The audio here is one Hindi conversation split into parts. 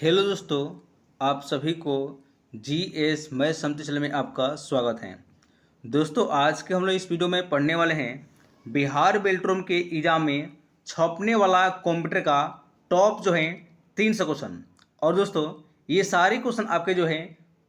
हेलो दोस्तों, आप सभी को जीएस मैथ समझते चले में आपका स्वागत है। दोस्तों, आज के हम लोग इस वीडियो में पढ़ने वाले हैं बिहार बेल्ट्रोम के एग्जाम में छपने वाला कंप्यूटर का टॉप जो है 300 क्वेश्चन। और दोस्तों, ये सारे क्वेश्चन आपके जो है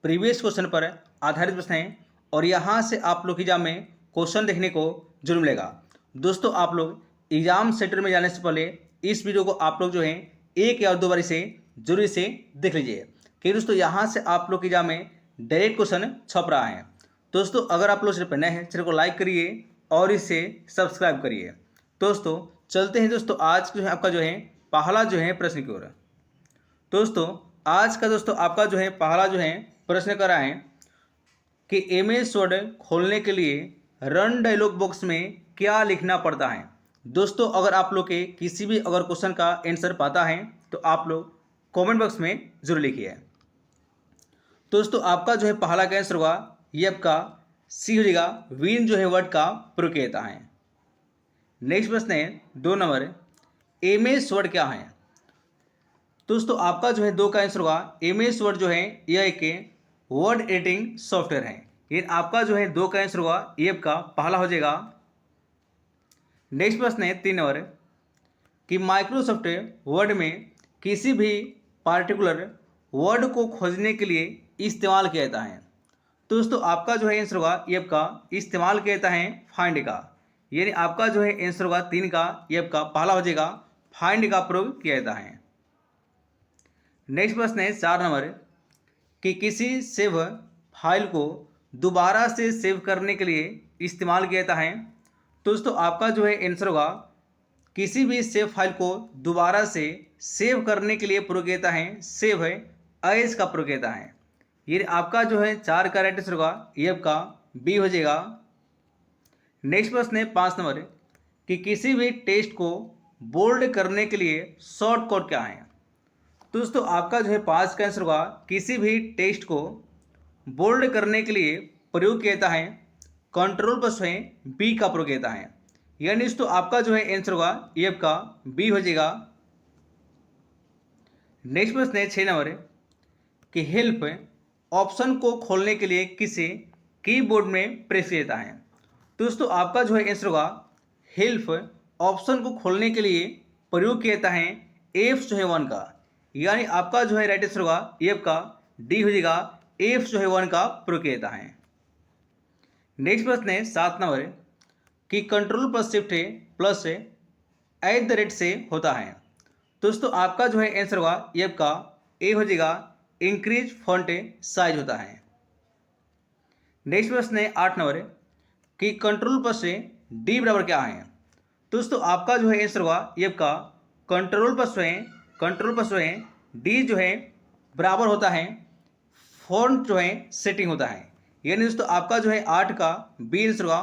प्रीवियस क्वेश्चन पर आधारित प्रश्न हैं और यहाँ से आप लोग एग्जाम में क्वेश्चन देखने को जरूर मिलेगा। दोस्तों, आप लोग एग्जाम सेंटर में जाने से पहले इस वीडियो को आप लोग जो है एक या दो बार इसे जरूर इसे देख लीजिए कि दोस्तों यहाँ से आप लोग के एग्जाम में डायरेक्ट क्वेश्चन छप रहा है। दोस्तों, अगर आप लोग चैनल पर नए हैं, चैनल को लाइक करिए और इसे सब्सक्राइब करिए। दोस्तों, चलते हैं दोस्तों आज जो है आपका जो है पहला जो है प्रश्न की ओर। दोस्तों, आज का दोस्तों आपका जो है पहला जो है प्रश्न कर रहा है कि एमएस वर्ड खोलने के लिए रन डायलॉग बॉक्स में क्या लिखना पड़ता है। दोस्तों, अगर आप लोग के किसी भी अगर क्वेश्चन का आंसर पता है तो आप लोग कमेंट बॉक्स में जरूर लिखिए। दोस्तों, आपका जो है पहला का आंसर होगा ये आपका सी हो जाएगा, विन जो है वर्ड का प्रयोग किया जाता है। नेक्स्ट प्रश्न है 2 नंबर, एमएस वर्ड क्या है। दोस्तों, आपका जो है 2 का आंसर होगा एमएस वर्ड जो है यह एक वर्ड एडिटिंग सॉफ्टवेयर है। ये आपका जो है 2 का आंसर होगा ये आपका पहला हो जाएगा। नेक्स्ट प्रश्न है 3 नंबर कि माइक्रोसॉफ्ट वर्ड में किसी भी पार्टिकुलर वर्ड को खोजने के लिए इस्तेमाल किया जाता है। दोस्तों, आपका जो है आंसर होगा ये आपका इस्तेमाल किया जाता है फाइंड का, यानी आपका जो है आंसर होगा 3 का ये आपका पहला हो जाएगा, फाइंड का प्रयोग किया जाता है। नेक्स्ट प्रश्न है 4 नंबर कि किसी सेव फाइल को दोबारा से सेव करने के लिए इस्तेमाल किया जाता है। दोस्तों, आपका जो है आंसर होगा किसी भी सेव फाइल को दोबारा से सेव करने के लिए प्रयोग किया जाता है सेव है एज का प्रयोग किया जाता है। ये आपका जो है 4 का राइट आंसर होगा ये आपका बी हो जाएगा। नेक्स्ट प्रश्न है 5 नंबर कि किसी भी टेस्ट को बोल्ड करने के लिए शॉर्टकट क्या है। दोस्तों, आपका जो है 5 का आंसर होगा किसी भी टेस्ट को बोल्ड करने के लिए प्रयोग किया जाता है कंट्रोल प्लस है बी का प्रयोग किया जाता है, यानी दोस्तों आपका जो है आंसर होगा ये आपका बी हो जाएगा। नेक्स्ट प्रश्न है 6 नंबर कि हेल्प ऑप्शन को खोलने के लिए किसे कीबोर्ड में प्रेस किया जाता है। दोस्तों, आपका जो है आंसर होगा हेल्प ऑप्शन को खोलने के लिए प्रयोग किया जाता है एफ जो है 1 का, यानी आपका जो है राइट आंसर होगा ये आपका डी हो जाएगा, एफ जो है 1 का प्रयोग किया जाता है। नेक्स्ट प्रश्न है 7 नंबर कि control plus shift plus at the rate से होता है। दोस्तों, आपका जो है आंसर होगा ये आपका ए हो जाएगा, इंक्रीज फॉन्ट साइज होता है। नेक्स्ट प्रश्न है 8 नंबर कि कंट्रोल प्लस डी बराबर क्या है। दोस्तों, आपका जो है आंसर होगा ये आपका कंट्रोल प्लस डी जो है बराबर होता है फॉन्ट जो है सेटिंग होता है, यानी दोस्तों आपका जो है 8 का बी आंसर होगा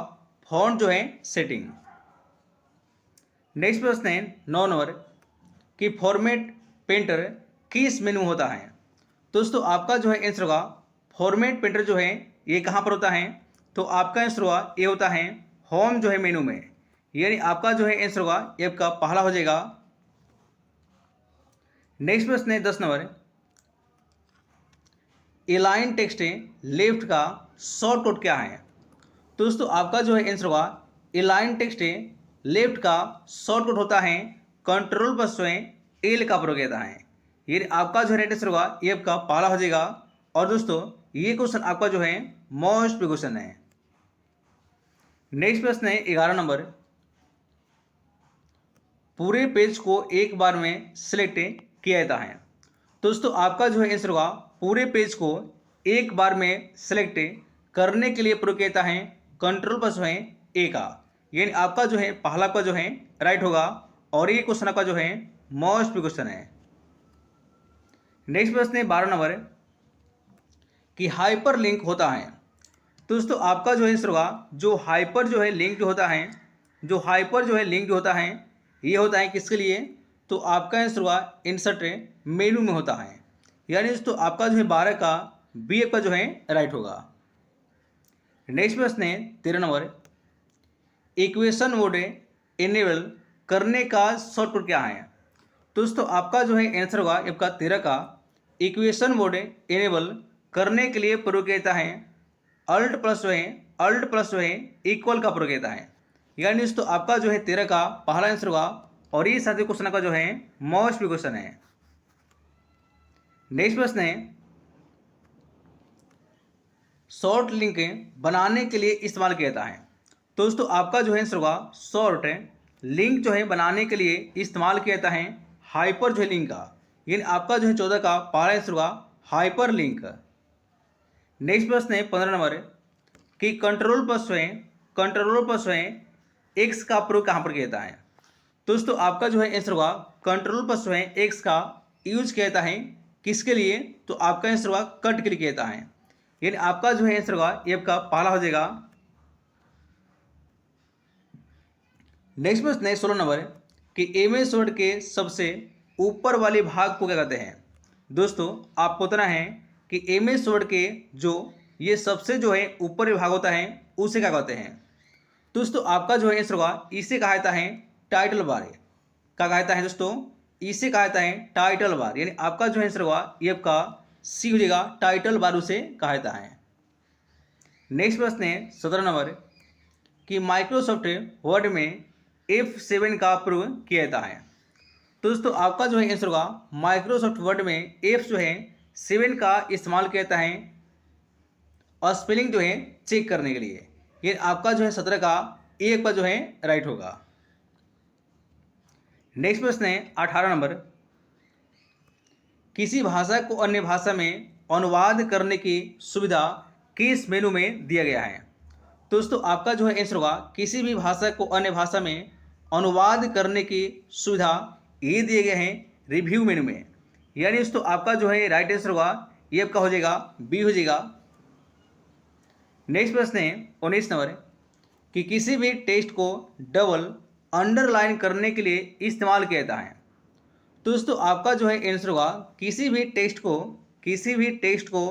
फॉन्ट जो है सेटिंग। नेक्स्ट प्रश्न है 9 नंबर कि फॉर्मेट पेंटर किस मेनू होता है। दोस्तों, आपका जो है आंसर होगा फॉर्मेट पेंटर जो है ये कहाँ पर होता है, तो आपका आंसर होगा ये होता है होम जो है मेनू में, यानी आपका जो है आंसर होगा ये आपका पहला हो जाएगा। नेक्स्ट प्रश्न है 10 नंबर एलाइन टेक्स्ट लेफ्ट का शॉर्टकट क्या है। दोस्तों, आपका जो है आंसर होगा एलाइन टेक्स्ट लेफ्ट का शॉर्टकट होता है कंट्रोल प्लस एल का प्रयोग किया जाता है, ये आपका जो है राइट आंसर होगा ये आपका पहला हो जाएगा। और दोस्तों, ये क्वेश्चन आपका जो है मोस्ट क्वेश्चन है। नेक्स्ट प्रश्न है 11 नंबर, पूरे पेज को एक बार में सिलेक्ट किया जाता है। दोस्तों, आपका जो है आंसर होगा पूरे पेज को एक बार में सिलेक्ट करने के लिए प्रयोग किया जाता है कंट्रोल प्लस है ए का, यानी आपका जो है पहला का जो है राइट होगा और ये क्वेश्चन आपका जो है मोस्ट क्वेश्चन है। नेक्स्ट प्रश्न है 12 नंबर कि हाइपर लिंक होता है। दोस्तों, आपका जो है आंसर होगा जो हाइपर जो है लिंक जो होता है ये होता है किसके लिए, तो आपका आंसर होगा इंसर्ट मेनू में होता है, यानी दोस्तों आपका जो है 12 का बी का जो है राइट होगा। नेक्स्ट प्रश्न है 13 नंबर इक्वेशन मोड इनेबल करने का शॉर्टकट क्या है। दोस्तों, आपका जो है आंसर होगा आपका 13 का इक्वेशन मोड इनेबल करने के लिए प्रयोग किया जाता है अल्ट प्लस इक्वल का प्रयोग किया जाता है। यानी दोस्तों आपका जो है 13 का पहला आंसर होगा और ये साथी क्वेश्चन का जो है मोस्ट भी क्वेश्चन है। नेक्स्ट प्रश्न है शॉर्ट लिंक बनाने के लिए इस्तेमाल किया जाता है। तो दोस्तों आपका जो है आंसर होगा शॉर्ट लिंक जो है बनाने के लिए इस्तेमाल किया जाता है हाइपर जो है लिंक का, यानी आपका जो है 14 का पहला आंसर होगा हाइपर लिंक। नेक्स्ट प्रश्न है 15 नंबर कि कंट्रोल प्लस एक्स का प्रयोग कहाँ पर किया जाता है। दोस्तों आपका जो है आंसर होगा कंट्रोल प्लस एक्स का यूज किया जाता है किसके लिए, तो आपका आंसर होगा कट के लिए किया जाता है, यानी आपका जो है आंसर होगा ये आपका पहला हो जाएगा। नेक्स्ट प्रश्न है 16 नंबर कि एमएस वर्ड के सबसे ऊपर वाले भाग को क्या कहते हैं। दोस्तों आपको पता है कि एमएस वर्ड के जो ये सबसे जो है ऊपर भाग होता है उसे क्या कहते हैं। दोस्तों आपका जो है आंसर होगा इसे कहा जाता है टाइटल बार। क्या कहा जाता है दोस्तों, इसे कहा जाता है टाइटल बार, यानी आपका जो है आंसर होगा ये आपका सी हो जाएगा, टाइटल बार उसे कहा जाता है। नेक्स्ट प्रश्न है 17 नंबर कि माइक्रोसॉफ्ट वर्ड में F7 का प्रयोग किया जाता है। तो दोस्तों आपका जो है आंसर होगा माइक्रोसॉफ्ट वर्ड में F जो है 7 का इस्तेमाल किया जाता है और स्पेलिंग जो है चेक करने के लिए, ये आपका जो है 17 का एक पर जो है राइट होगा। नेक्स्ट प्रश्न है 18 नंबर किसी भाषा को अन्य भाषा में अनुवाद करने की सुविधा किस मेनू में दिया गया है। दोस्तों आपका जो है आंसर होगा किसी भी भाषा को अन्य भाषा में अनुवाद करने की सुविधा ये दिए गए हैं रिव्यू मेनू में, यानी दोस्तों आपका जो है राइट आंसर होगा ये आपका हो जाएगा बी हो जाएगा। नेक्स्ट प्रश्न है 19 नंबर कि किसी भी टेक्स्ट को डबल अंडरलाइन करने के लिए इस्तेमाल किया जाता है। तो दोस्तों आपका जो है आंसर होगा किसी भी टेक्स्ट को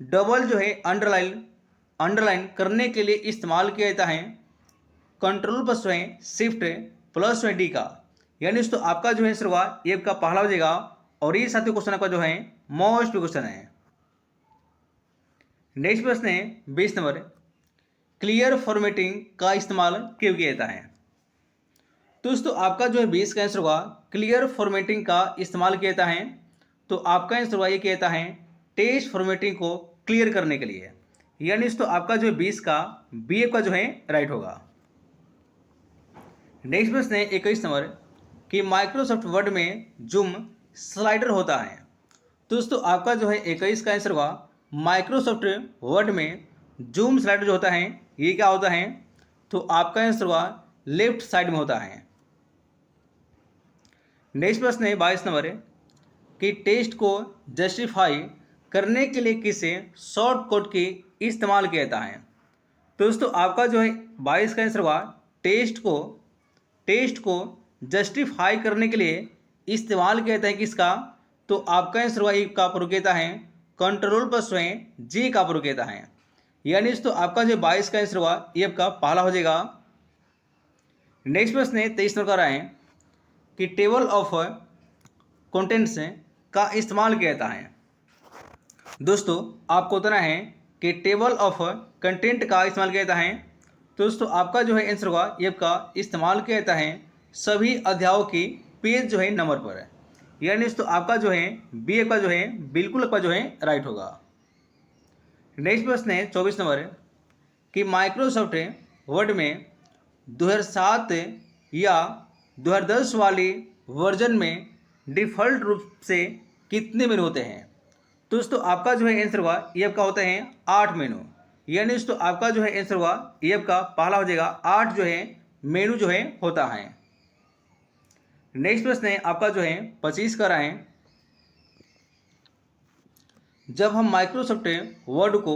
डबल जो है अंडरलाइन करने के लिए इस्तेमाल किया जाता है control plus shift plus D का, यानी दोस्तों आपका जो है आंसर होगा ये आपका पहला हो जाएगा और ये साथी क्वेश्चन का जो है मोस्ट क्वेश्चन है। नेक्स्ट प्रश्न है 20 नंबर क्लियर फॉर्मेटिंग का इस्तेमाल क्यों किया जाता है। दोस्तों आपका जो है 20 का आंसर होगा क्लियर फॉर्मेटिंग का इस्तेमाल किया जाता है, तो आपका आंसर होगा ये किया जाता है टेक्स्ट फॉर्मेटिंग को क्लियर करने के लिए, यानी दोस्तों आपका जो है 20 का बी का जो है राइट होगा। नेक्स्ट प्रश्न है 21 नंबर कि माइक्रोसॉफ्ट वर्ड में जूम स्लाइडर होता है। दोस्तों आपका जो है 21 का आंसर होगा माइक्रोसॉफ्ट वर्ड में जूम स्लाइडर जो होता है ये क्या होता है, तो आपका आंसर होगा लेफ्ट साइड में होता है। नेक्स्ट प्रश्न है 22 नंबर कि टेक्स्ट को जस्टिफाई करने के लिए किसे शॉर्टकट की इस्तेमाल किया जाता है। तो दोस्तों आपका जो है 22 का आंसर होगा टेक्स्ट को जस्टिफाई करने के लिए इस्तेमाल किया जाता है किसका, तो आपका आंसर होगा एक का प्रयोग किया जाता है कंट्रोल प्लस जी का प्रयोग किया जाता है, यानी दोस्तों आपका जो 22 का आंसर होगा ये आपका पहला हो जाएगा। नेक्स्ट प्रश्न है 23 नंबर का रहा है कि टेबल ऑफ कंटेंट्स का इस्तेमाल किया जाता है। दोस्तों आपको बताना है कि टेबल ऑफ कंटेंट का इस्तेमाल किया जाता है, तो दोस्तों आपका जो है आंसर होगा ये आपका इस्तेमाल किया जाता है सभी अध्यायों की पेज जो है नंबर पर है, यानी दोस्तों आपका जो है बी का जो है बिल्कुल आपका जो है राइट होगा। नेक्स्ट प्रश्न है 24 नंबर कि माइक्रोसॉफ्ट वर्ड में 2007 या 2010 वाली वर्जन में डिफ़ॉल्ट रूप से कितने मेनू होते हैं। तो दोस्तों आपका जो है आंसर होगा ये आपका होता है 8 मेनू, यानी दोस्तों आपका जो है आंसर होगा ये आपका पहला हो जाएगा 8 जो है मेनू जो है होता है। नेक्स्ट प्रश्न है आपका जो है 25 का रहा है जब हम माइक्रोसॉफ्ट वर्ड को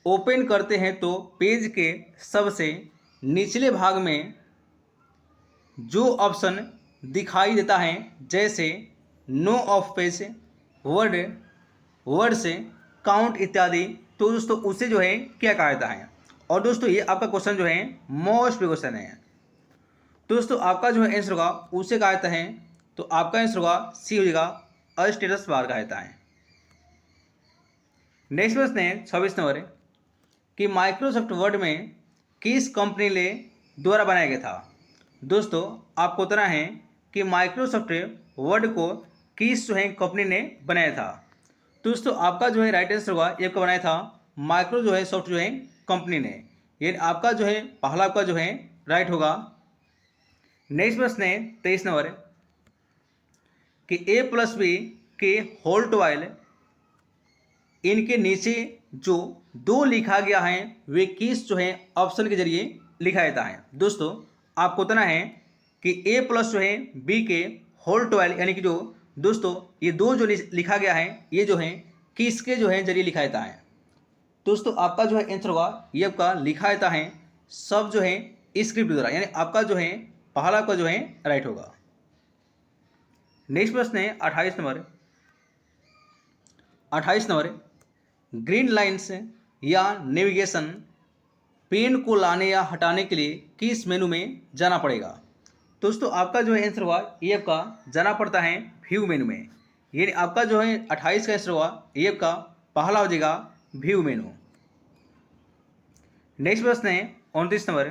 ओपन करते हैं तो पेज के सबसे निचले भाग में जो ऑप्शन दिखाई देता है जैसे नो ऑफ पेज वर्ड से काउंट इत्यादि, तो दोस्तों उसे जो है क्या कहा जाता है। और दोस्तों ये आपका क्वेश्चन जो है मोस्ट क्वेश्चन है, दोस्तों आपका जो है आंसर होगा उसे कहा जाता है, तो आपका आंसर होगा सी हो जाएगा स्टेटस बार कहा जाता है। नेक्स्ट प्रश्न है 26 नंबर कि माइक्रोसॉफ्ट वर्ड में किस कंपनी ने द्वारा बनाया गया था। दोस्तों आपको बताना है कि माइक्रोसॉफ्ट वर्ड को किस जो है कंपनी ने बनाया था। दोस्तों आपका जो है राइट आंसर होगा, ये आपका बनाया था माइक्रो जो है सॉफ्ट जो है कंपनी ने। ये आपका जो है पहला आपका जो है राइट होगा। नेक्स्ट प्रश्न है 23 नंबर कि a+b के होल ट्वाइल इनके नीचे जो 2 लिखा गया है वे किस जो है ऑप्शन के जरिए लिखा जाता है। दोस्तों आपको बताना है कि a+ जो है b के होल ट्वाइल यानी कि जो दोस्तों ये 2 जो लिखा गया है ये जो है किसके जो है जरिए लिखा जाता है। दोस्तों आपका जो है आंसर होगा ये आपका लिखा जाता है सब जो है स्क्रिप्ट द्वारा, यानी आपका जो है पहला का जो है राइट होगा। नेक्स्ट प्रश्न है 28 नंबर ग्रीन लाइन्स या नेविगेशन पेन को लाने या हटाने के लिए किस मेनू में जाना पड़ेगा। दोस्तों आपका जो है आंसर हुआ ये आपका जाना पड़ता है व्यू मेनू में, यानी आपका जो है 28 का आंसर हुआ ये आपका पहला हो जाएगा व्यू मेनू। नेक्स्ट प्रश्न है 29 नंबर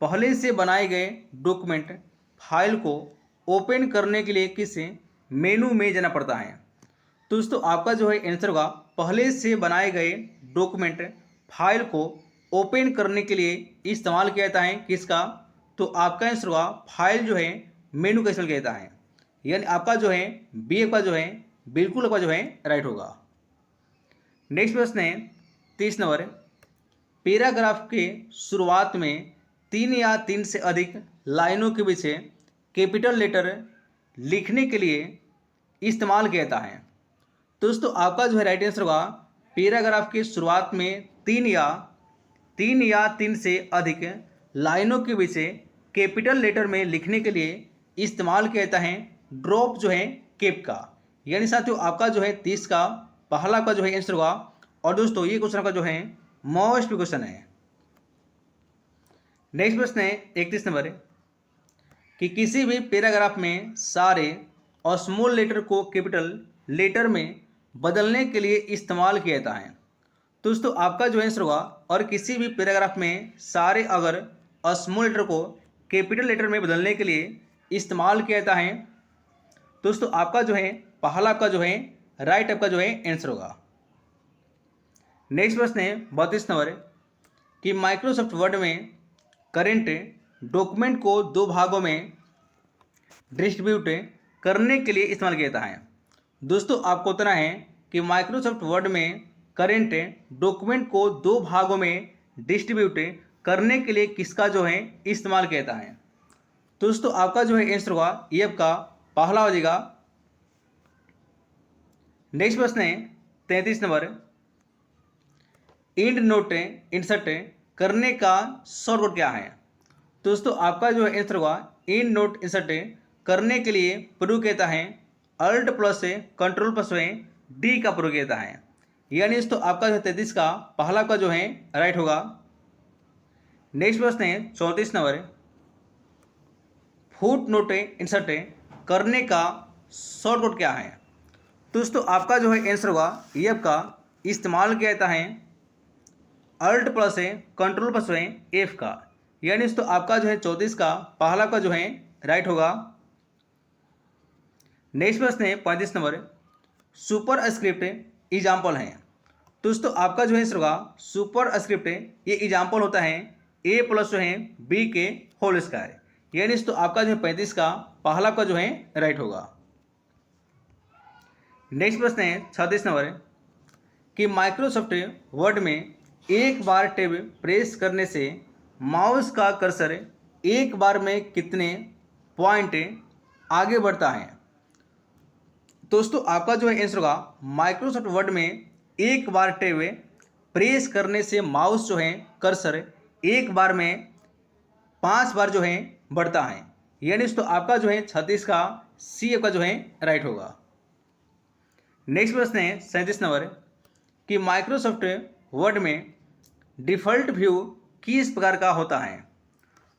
पहले से बनाए गए डॉक्यूमेंट फाइल को ओपन करने के लिए किस मेनू में जाना पड़ता है। दोस्तों आपका जो है आंसर होगा पहले से बनाए गए डॉक्यूमेंट फाइल को ओपन करने के लिए इस्तेमाल किया जाता है किसका, तो आपका आंसर होगा फाइल जो है मेनू का इस्तेमाल किया जाता है, यानी आपका जो है बी का जो है बिल्कुल आपका जो है राइट होगा। नेक्स्ट प्रश्न है 30 नंबर पैराग्राफ के शुरुआत में 3 या 3 से अधिक लाइनों के पीछे कैपिटल लेटर लिखने के लिए इस्तेमाल किया जाता है। दोस्तों आपका जो है राइट आंसर होगा पैराग्राफ के शुरुआत में 3 या 3 से अधिक लाइनों के पीछे कैपिटल लेटर में लिखने के लिए इस्तेमाल किया जाता है ड्रॉप जो है कैप का, यानी साथियों आपका जो है 30 का पहला का जो है आंसर होगा। और दोस्तों ये क्वेश्चन का जो है मोस्ट क्वेश्चन है। नेक्स्ट प्रश्न है 31 नंबर कि किसी भी पैराग्राफ में सारे और स्मॉल लेटर को कैपिटल लेटर में बदलने के लिए इस्तेमाल किया जाता है। दोस्तों आपका जो आंसर होगा और किसी भी पैराग्राफ में सारे अगर और स्मॉल लेटर को कैपिटल लेटर में बदलने के लिए इस्तेमाल किया जाता है। दोस्तों आपका जो है पहला आपका जो है राइट आपका जो है आंसर होगा। नेक्स्ट प्रश्न है 32 नंबर कि माइक्रोसॉफ्ट वर्ड में करेंट डॉक्यूमेंट को 2 भागों में डिस्ट्रीब्यूट करने के लिए इस्तेमाल किया जाता है। दोस्तों आपको बताना है कि माइक्रोसॉफ्ट वर्ड में करेंट डॉक्यूमेंट को 2 भागों में डिस्ट्रीब्यूट करने के लिए किसका जो है इस्तेमाल किया जाता है। दोस्तों आपका जो है आंसर होगा ये आपका पहला हो जाएगा। नेक्स्ट प्रश्न है 33 नंबर इंड नोट इंसर्ट करने का शॉर्टकट क्या है। दोस्तों आपका जो है आंसर होगा इंड नोट इंसर्ट करने के लिए प्रयोग किया जाता है alt plus control plus D का प्रयोग किया जाता है, यानी दोस्तों आपका जो 33 का पहला का जो है राइट होगा। नेक्स्ट प्रश्न है 34 नंबर फुट नोट इंसर्ट करने का शॉर्टकट क्या है। दोस्तों आपका जो है आंसर होगा ये आपका इस्तेमाल किया जाता है alt plus control plus F का, यानी दोस्तों आपका जो है 34 का पहला का जो है राइट होगा। नेक्स्ट प्रश्न है 35 नंबर सुपर स्क्रिप्ट एग्जाम्पल है। दोस्तों आपका जो है आंसर होगा सुपर स्क्रिप्ट ये एग्जाम्पल होता है ए प्लस जो है बी के होल स्क्वायर, यानी दोस्तों आपका जो है 35 का पहला का जो है राइट होगा। नेक्स्ट प्रश्न है 36 नंबर कि माइक्रोसॉफ्ट वर्ड में एक बार टैब प्रेस करने से माउस का कर्सर एक बार में कितने पॉइंट आगे बढ़ता है। दोस्तों आपका जो है आंसर होगा माइक्रोसॉफ्ट वर्ड में एक बार टैब प्रेस करने से माउस जो है कर्सर एक बार में 5 बार जो है बढ़ता है, यानी दोस्तों आपका जो है 36 का सी का जो है राइट होगा। नेक्स्ट प्रश्न है 37 नंबर कि माइक्रोसॉफ्ट वर्ड में डिफ़ॉल्ट व्यू किस प्रकार का होता है।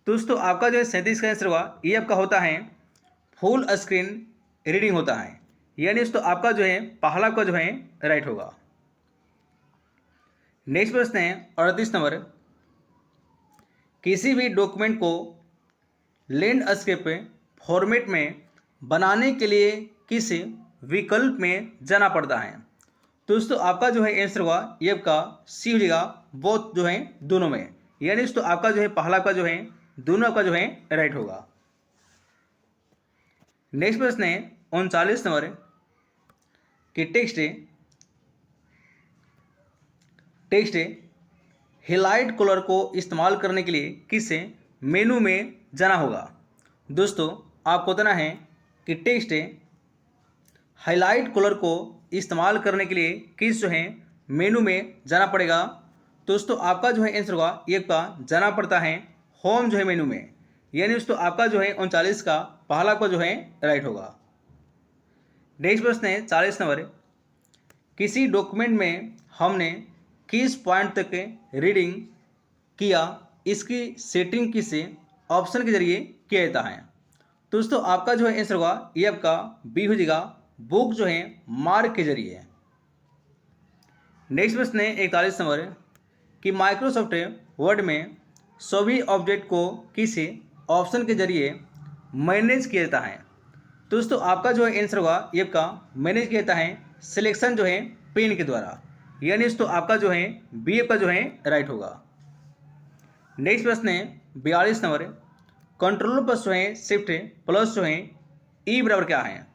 दोस्तों आपका जो है 37 का आंसर होगा ये आपका होता है फुल स्क्रीन रीडिंग होता है, यानी दोस्तों आपका जो है पहला का जो है राइट होगा। नेक्स्ट प्रश्न है 38 नंबर, किसी भी डॉक्यूमेंट को लैंडस्केप फॉर्मेट में बनाने के लिए किस विकल्प में जाना पड़ता है? तो दोस्तों आपका जो है आंसर होगा ये आपका सी हो जाएगा, बोथ जो है दोनों में, यानी दोस्तों आपका जो है पहला का जो है दोनों का जो है राइट होगा। नेक्स्ट प्रश्न है 39 नंबर कि टेक्स्ट हाइलाइट कलर को इस्तेमाल करने के लिए किस मेनू में जाना होगा? दोस्तों आपको बताना है कि टेक्स्ट हाइलाइट कलर को इस्तेमाल करने के लिए किस जो है मेनू में जाना पड़ेगा। दोस्तों आपका जो है आंसर होगा ये का जाना पड़ता है होम जो है मेनू में, यानी दोस्तों आपका जो है 39 का पहला को जो है राइट होगा। नेक्स्ट प्रश्न है 40 नंबर, किसी डॉक्यूमेंट में हमने किस पॉइंट तक रीडिंग किया इसकी सेटिंग किस ऑप्शन के जरिए किया जाता है? तो दोस्तों आपका जो है आंसर होगा ये आपका बी हो जाएगा, बुक जो है मार्क के जरिए। नेक्स्ट प्रश्न है 41 नंबर कि माइक्रोसॉफ्ट वर्ड में सभी ऑब्जेक्ट को किस ऑप्शन के जरिए मैनेज किया जाता है? तो दोस्तों आपका जो है आंसर होगा ये आपका मैनेज किया जाता है सिलेक्शन जो है पेन के द्वारा, यानी दोस्तों आपका जो है बी का जो है राइट होगा। नेक्स्ट प्रश्न है 42 नंबर, कंट्रोल प्लस जो है शिफ्ट प्लस जो है ई बराबर क्या है?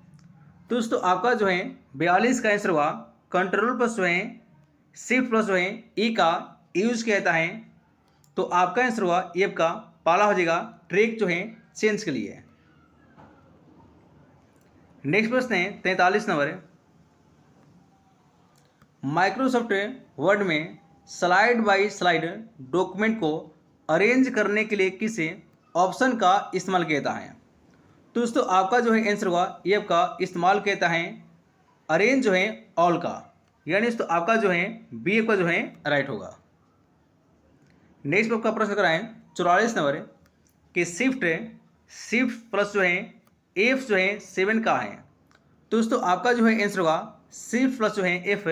तो दोस्तों आपका जो है 42 का आंसर होगा कंट्रोल प्लस जो है शिफ्ट प्लस जो है ई का यूज किया जाता है, तो आपका आंसर होगा ये आपका पहला हो जाएगा ट्रैक जो है चेंज के लिए। नेक्स्ट प्रश्न है 43 नंबर, माइक्रोसॉफ्ट वर्ड में स्लाइड बाय स्लाइड डॉक्यूमेंट को अरेंज करने के लिए किस ऑप्शन का इस्तेमाल किया जाता है? तो दोस्तों आपका जो है आंसर होगा ये आपका इस्तेमाल किया जाता है अरेंज जो है ऑल का, यानी दोस्तों आपका जो है बी का जो है राइट होगा। नेक्स्ट आपका प्रश्न कराएं 44 नंबर कि शिफ्ट प्लस जो है एफ जो है 7 का है? तो दोस्तों आपका जो है आंसर होगा शिफ्ट प्लस जो है एफ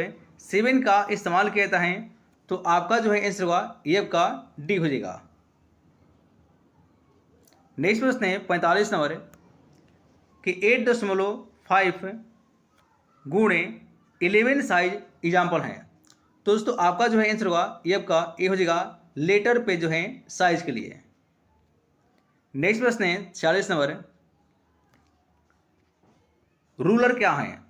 7 का इस्तेमाल किया जाता है, तो आपका जो है आंसर होगा ये आपका डी हो जाएगा। नेक्स्ट प्रश्न है 45 नंबर कि 8.5 गुणे 11 साइज एग्जाम्पल है? तो दोस्तों आपका जो है आंसर होगा ये आपका ए हो जाएगा लेटर पे जो है साइज के लिए। नेक्स्ट प्रश्न है 46 नंबर, रूलर क्या है?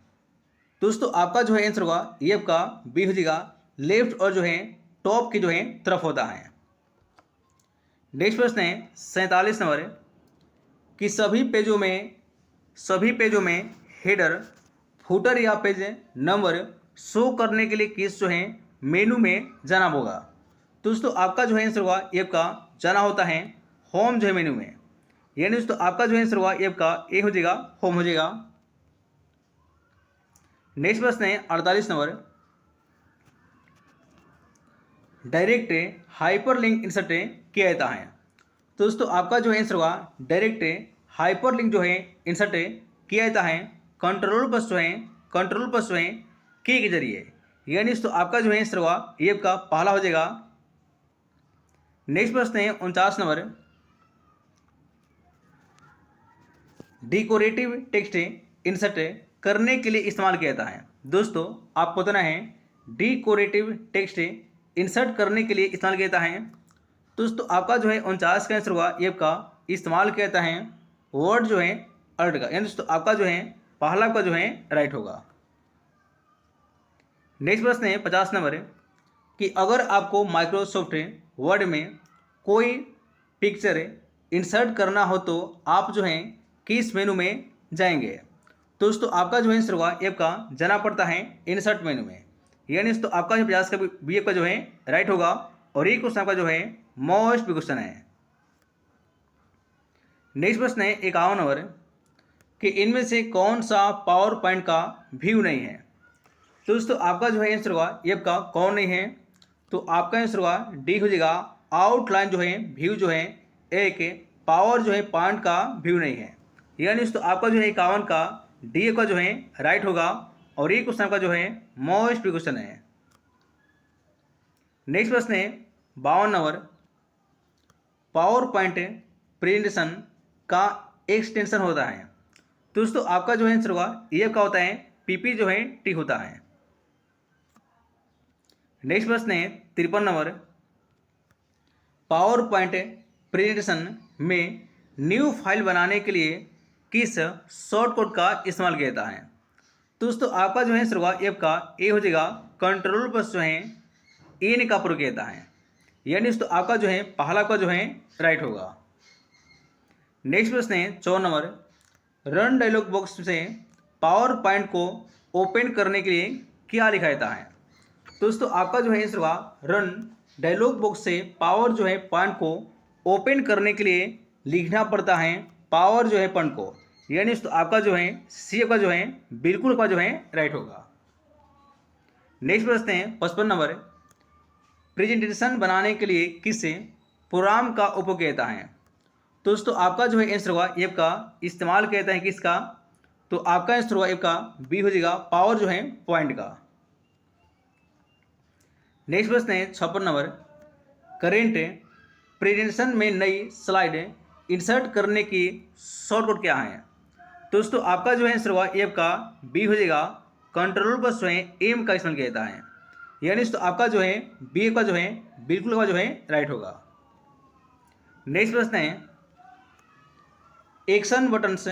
दोस्तों आपका जो है आंसर होगा ये आपका बी हो जाएगा लेफ्ट और जो है टॉप की जो है तरफ होता है। नेक्स्ट प्रश्न है 47 नंबर कि सभी पेजों में हेडर फुटर या पेज नंबर शो करने के लिए किस जो है मेनू में जाना होगा? दोस्तों आपका जो है आंसर होगा ये आपका जाना होता है होम जो है मेनू में, यानी दोस्तों आपका जो है आंसर होगा ये आपका ए हो जाएगा होम हो जाएगा। नेक्स्ट प्रश्न है 48 नंबर, डायरेक्ट हाइपरलिंक इंसर्ट किया जाता है? तो दोस्तों आपका जो है आंसर होगा डायरेक्ट हाइपरलिंक जो है इंसर्ट किया जाता है कंट्रोल प्लस जो है की के जरिए, यानी दोस्तों आपका जो है आंसर होगा ये आपका पहला हो जाएगा। नेक्स्ट प्रश्न है 49 नंबर, डिकोरेटिव टेक्स्ट इंसर्ट करने के लिए इस्तेमाल किया जाता है? दोस्तों आपको बताना है डिकोरेटिव टेक्स्ट इंसर्ट करने के लिए इस्तेमाल किया जाता है। दोस्तों आपका जो है 49 का आंसर हुआ ये आपका इस्तेमाल किया जाता है वर्ड जो है अर्ड का, यानी दोस्तों आपका जो है पहला का जो है राइट होगा। नेक्स्ट प्रश्न है 50 नंबर कि अगर आपको माइक्रोसॉफ्ट वर्ड में कोई पिक्चर इंसर्ट करना हो तो आप जो है किस मेनू में जाएंगे? दोस्तों आपका जो है आंसर होगा ये आपका जाना पड़ता है इंसर्ट मेनू में, यानी दोस्तों आपका जो 50 का बी का जो है राइट होगा, और ये क्वेश्चन आपका जो है मोस्ट क्वेश्चन है। नेक्स्ट प्रश्न है 51 नंबर कि इनमें से कौन सा पावर पॉइंट का व्यू नहीं है? तो दोस्तों आपका जो है आंसर होगा ये आपका कौन नहीं है, तो आपका आंसर होगा डी हो जाएगा आउटलाइन जो है व्यू जो है एक पावर जो है पॉइंट का व्यू नहीं है, यानी दोस्तों आपका जो है 51 का डी का जो है राइट होगा और ये क्वेश्चन का जो है मोस्ट क्वेश्चन है। नेक्स्ट प्रश्न है 52 नंबर, पावर पॉइंट प्रेजेंटेशन का एक्सटेंशन होता है। तो दोस्तों आपका जो है आंसर होगा ये का होता है पीपी जो है टी होता है। नेक्स्ट प्रश्न है 53 नंबर, पावर पॉइंट प्रेजेंटेशन में न्यू फाइल बनाने के लिए किस शॉर्टकट का इस्तेमाल किया जाता है। तो दोस्तों आपका जो है आंसर होगा एफ का ए हो जाएगा, कंट्रोल प्लस जो है एन का प्रयोग किया जाता है, यानी दोस्तों आपका जो है पहला का जो है राइट होगा। नेक्स्ट प्रश्न है 54 नंबर, रन डायलॉग बॉक्स से पावर पॉइंट को ओपन करने के लिए क्या लिखा जाता है। दोस्तों आपका जो है आंसर होगा रन डायलॉग बॉक्स से पावर जो है पॉइंट को ओपन करने के लिए लिखना पड़ता है पावर जो है पॉइंट को, यानी दोस्तों आपका जो है सी का जो है बिल्कुल का जो है राइट होगा। नेक्स्ट प्रश्न है 55 नंबर, प्रेजेंटेशन बनाने के लिए किस प्रोग्राम का उपयोग किया जाता है। तो दोस्तों आपका जो है आंसर होगा एफ का इस्तेमाल किया जाता है किसका, तो आपका आंसर होगा एफ का बी हो जाएगा, पावर जो है पॉइंट का। नेक्स्ट प्रश्न है 56 नंबर, करेंट प्रेजेंटेशन में नई स्लाइड इंसर्ट करने की शॉर्टकट क्या है। तो दोस्तों आपका जो है आंसर होगा एफ का बी हो जाएगा, कंट्रोल पर जो है एम का इस्तेमाल किया जाता है, यानी दोस्तों आपका जो है बी का जो है बिल्कुल का जो है राइट होगा। नेक्स्ट प्रश्न है, एक्शन बटन्स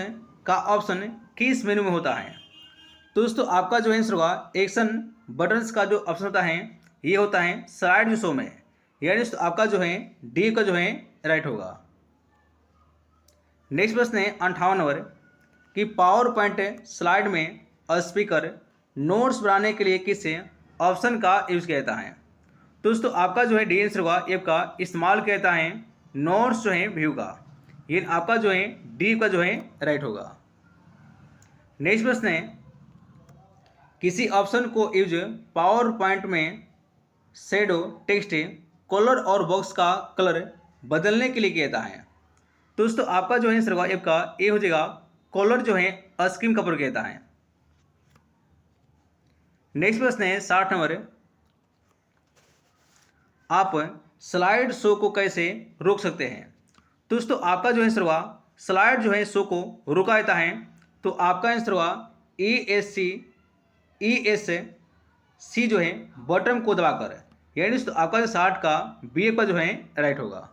का ऑप्शन किस मेनू में होता है। तो दोस्तों आपका जो है आंसर होगा एक्शन बटन्स का जो ऑप्शन होता है ये होता है स्लाइड जो शो में, यानी दोस्तों आपका जो है डी का जो है राइट होगा। नेक्स्ट प्रश्न है 58 नंबर, कि पावर पॉइंट स्लाइड में स्पीकर नोट्स बनाने के लिए किस ऑप्शन का यूज किया जाता है। तो दोस्तों आपका जो है डी आंसर होगा एफ का इस्तेमाल किया जाता है नोट्स जो है व्यू का, ये आपका जो है डी का जो है राइट होगा। नेक्स्ट प्रश्न है, किसी ऑप्शन को यूज पावर पॉइंट में शेडो टेक्स्ट कलर और बॉक्स का कलर बदलने के लिए किया जाता है। तो दोस्तों आपका जो है आंसर होगा एफ का ए हो जाएगा, कलर जो है स्क्रीन का प्रयोग किया जाता है। नेक्स्ट प्रश्न है 60 नंबर, आप स्लाइड शो को कैसे रोक सकते हैं। दोस्तों आपका जो है आंसर होगा स्लाइड जो है शो को रोका जाता है, तो आपका आंसर होगा ES सी जो है बटन को दबाकर, यानी तो आपका जो 60 का बी का जो है राइट होगा।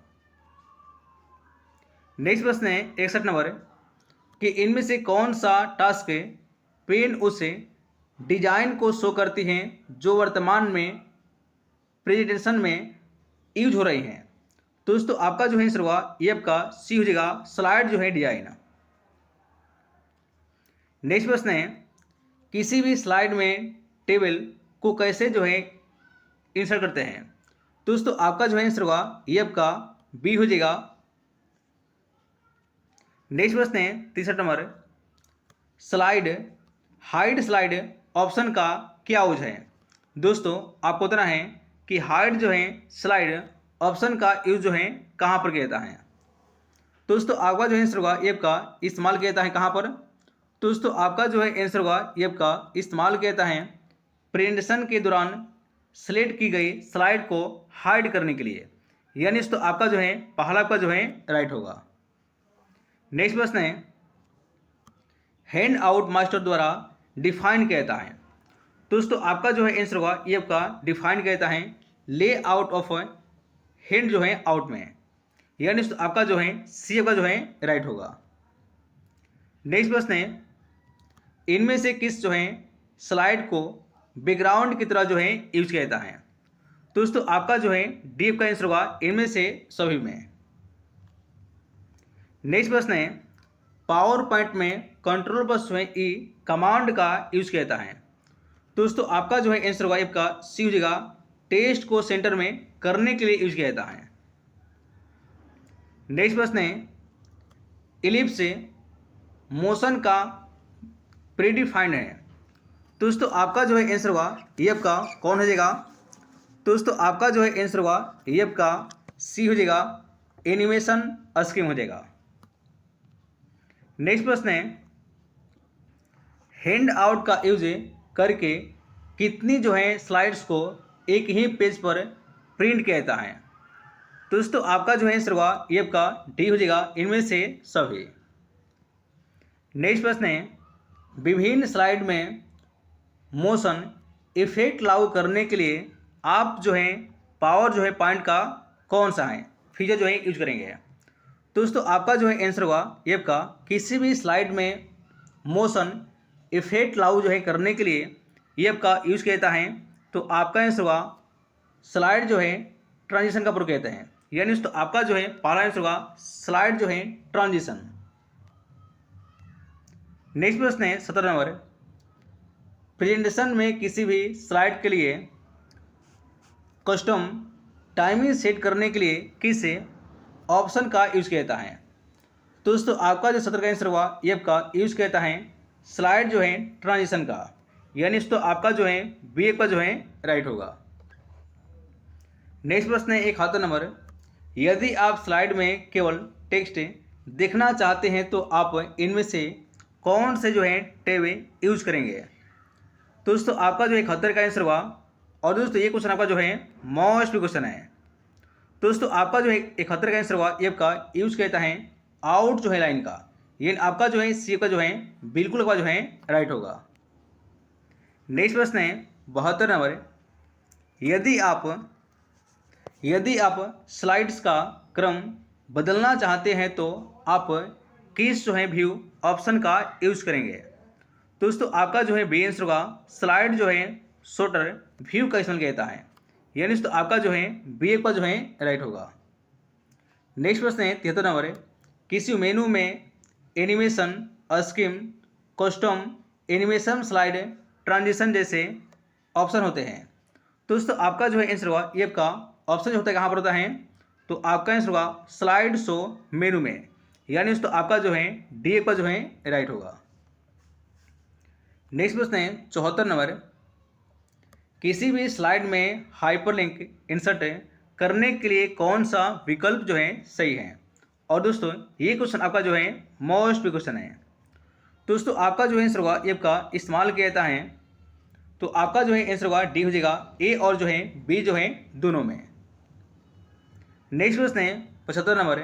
नेक्स्ट प्रश्न है 61 नंबर, कि इनमें से कौन सा टास्क पेन उस डिजाइन को शो करती हैं जो वर्तमान में प्रेजेंटेशन में यूज हो रही हैं। तो दोस्तों आपका जो है आंसर होगा एफ का सी हो जाएगा, स्लाइड जो है डिजाइन। नेक्स्ट प्रश्न है, किसी भी स्लाइड में टेबल को कैसे जो है इंसर्ट करते हैं। तो दोस्तों आपका जो है आंसर होगा एफ का बी हो जाएगा। नेक्स्ट प्रश्न है 63 number, slide hide slide option का क्या यूज है। दोस्तों आपको बताना है कि हाइड जो है स्लाइड ऑप्शन का यूज जो है कहाँ पर किया जाता है। दोस्तों आपका जो है आंसर होगा एफ का इस्तेमाल किया जाता है कहाँ पर। दोस्तों आपका जो है आंसर होगा एफ का इस्तेमाल किया जाता है प्रेजेंटेशन के दौरान सिलेक्ट की गई स्लाइड को हाइड करने के लिए, यानी तो आपका जो है पहला का जो है राइट होगा। नेक्स्ट प्रश्न है, हैंड आउट मास्टर द्वारा डिफाइन किया जाता है। दोस्तों आपका जो है आंसर होगा एफ का डिफाइन किया जाता है ले आउट ऑफ हैंड जो है आउट में, यानी तो आपका जो है सी का जो है राइट होगा। नेक्स्ट प्रश्न है, इनमें से किस जो है स्लाइड को बैकग्राउंड की तरह जो है यूज किया जाता है। दोस्तों आपका जो है डी का आंसर होगा इनमें से सभी में। नेक्स्ट प्रश्न है, पावर पॉइंट में कंट्रोल पर जो है ई कमांड का यूज किया जाता है। दोस्तों आपका जो है आंसर होगा एफ का सी हो जाएगा, टेस्ट को सेंटर में करने के लिए यूज किया जाता है। नेक्स्ट प्रश्न है, इलिप्स मोशन का प्रीडिफाइंड है। दोस्तों आपका जो है आंसर होगा एफ का कौन हो जाएगा। दोस्तों आपका जो है आंसर होगा एफ का सी हो जाएगा, एनिमेशन स्कीम हो जाएगा। नेक्स्ट प्रश्न है, हैंड आउट का यूज करके कितनी जो है स्लाइड्स को एक ही पेज पर प्रिंट किया जाता है। तो दोस्तों आपका जो है आंसर होगा ये आपका डी हो जाएगा, इनमें से सभी। नेक्स्ट प्रश्न है, विभिन्न स्लाइड में मोशन इफेक्ट लागू करने के लिए आप जो है पावर जो है पॉइंट का कौन सा है फीचर जो है यूज करेंगे। तो दोस्तों आपका जो है आंसर होगा ये आपका किसी भी स्लाइड में मोशन इफेक्ट लागू जो है करने के लिए ये आपका यूज किया जाता है। तो आपका आंसर होगा स्लाइड जो है ट्रांजिशन का प्रयोग कहते हैं, यानी तो आपका जो है पहला आंसर होगा स्लाइड जो है ट्रांजिशन। नेक्स्ट प्रश्न है 17 नंबर, प्रेजेंटेशन में किसी भी स्लाइड के लिए कस्टम टाइमिंग सेट करने के लिए किस ऑप्शन का यूज किया जाता है। तो दोस्तों आपका जो 17 का आंसर हुआ ये आपका यूज किया जाता है स्लाइड जो है ट्रांजिशन का, यानी तो आपका जो है बी का जो है राइट होगा। नेक्स्ट प्रश्न है 71 नंबर, यदि आप स्लाइड में केवल टेक्स्ट देखना चाहते हैं तो आप इनमें से कौन से जो है टैब यूज करेंगे। तो दोस्तों आपका जो 71 का आंसर हुआ, और दोस्तों ये क्वेश्चन आपका जो है मोस्ट क्वेश्चन है। तो दोस्तों आपका जो है 71 का आंसर हुआ ये आपका यूज किया जाता है आउट जो है लाइन का, ये आपका जो है सी का जो है बिल्कुल आपका जो है राइट होगा। नेक्स्ट प्रश्न है 72 नंबर, यदि आप स्लाइड्स का क्रम बदलना चाहते हैं तो आप किस जो है व्यू ऑप्शन का यूज करेंगे। तो दोस्तों आपका जो है बी आंसर होगा स्लाइड जो है शॉर्टर व्यू का इस्तेमाल किया जाता है, यानी तो आपका जो है बी का जो है राइट होगा। नेक्स्ट प्रश्न है 73 नंबर, किसी मेनू में animation, scheme, custom, animation, slide, transition जैसे ऑप्शन होते हैं। तो दोस्तों आपका जो है आंसर होगा ये आपका ऑप्शन जो होता है कहाँ पर होता है, तो आपका आंसर होगा स्लाइड शो मेनू में, यानी तो आपका जो है डी का जो है राइट होगा। नेक्स्ट प्रश्न है 74 नंबर, किसी भी स्लाइड में हाइपरलिंक इंसर्ट करने के लिए कौन सा विकल्प जो है सही है। और दोस्तों ये क्वेश्चन आपका जो है मोस्ट क्वेश्चन है। दोस्तों आपका जो है आंसर होगा ये आपका इस्तेमाल किया जाता है, तो आपका जो है आंसर होगा डी हो जाएगा, ए और जो है बी जो है दोनों में। नेक्स्ट प्रश्न है 75 नंबर,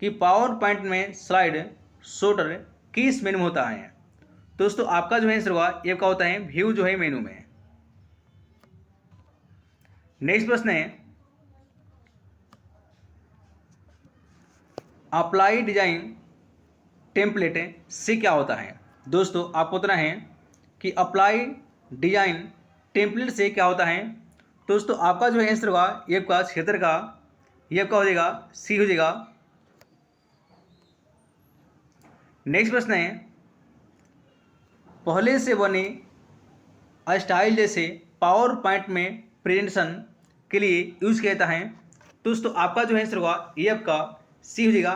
कि पावर पॉइंट में स्लाइड शॉर्टर किस मेनू में होता है। दोस्तों आपका जो है आंसर होगा ये आपका होता है व्यू जो है मेनू में। नेक्स्ट प्रश्न है अप्लाई डिजाइन टेम्पलेट से क्या होता है। दोस्तों आपको पता है कि अप्लाई डिजाइन टेम्पलेट से क्या होता है। दोस्तों आपका जो है आंसर होगा ये आपका क्षेत्र का ये आपका हो जाएगा सी हो जाएगा। नेक्स्ट प्रश्न है पहले से बने स्टाइल जैसे पावर पॉइंट में प्रेजेंटेशन के लिए यूज किया जाता है। दोस्तों आपका जो है आंसर होगा ये आपका सी हो जाएगा,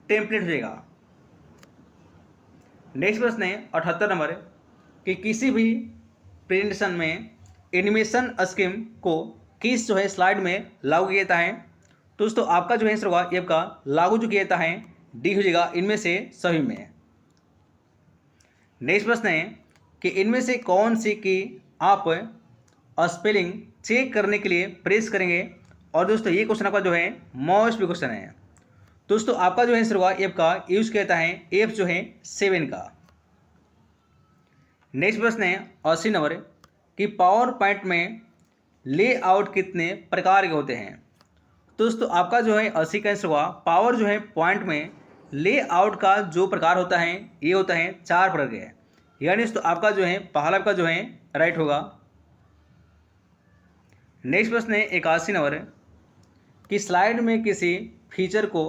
टेम्पलेट हो जाएगा। नेक्स्ट प्रश्न है 78 नंबर, कि किसी भी प्रेजेंटेशन में एनिमेशन स्कीम को किस जो है स्लाइड में लागू किया जाता है। दोस्तों आपका जो है आंसर होगा ये आपका लागू जो किया जाता है डी हो जाएगा, इनमें से सभी में। नेक्स्ट प्रश्न है कि इनमें से कौन सी की आप स्पेलिंग चेक करने के लिए प्रेस करेंगे। और दोस्तों ये क्वेश्चन आपका जो है मोस्ट क्वेश्चन है। दोस्तों आपका जो है आंसर होगा ये आपका यूज किया जाता है एफ जो है 7 का। नेक्स्ट प्रश्न है 80 नंबर, कि पावर पॉइंट में लेआउट कितने प्रकार के होते हैं। दोस्तों आपका जो है 80 का आंसर हुआ पावर जो है पॉइंट में लेआउट का जो प्रकार होता है ये होता है 4 प्रकार के, यानी तो आपका जो है पहला आपका जो है राइट होगा। नेक्स्ट प्रश्न है 81 नंबर, कि स्लाइड में किसी फीचर को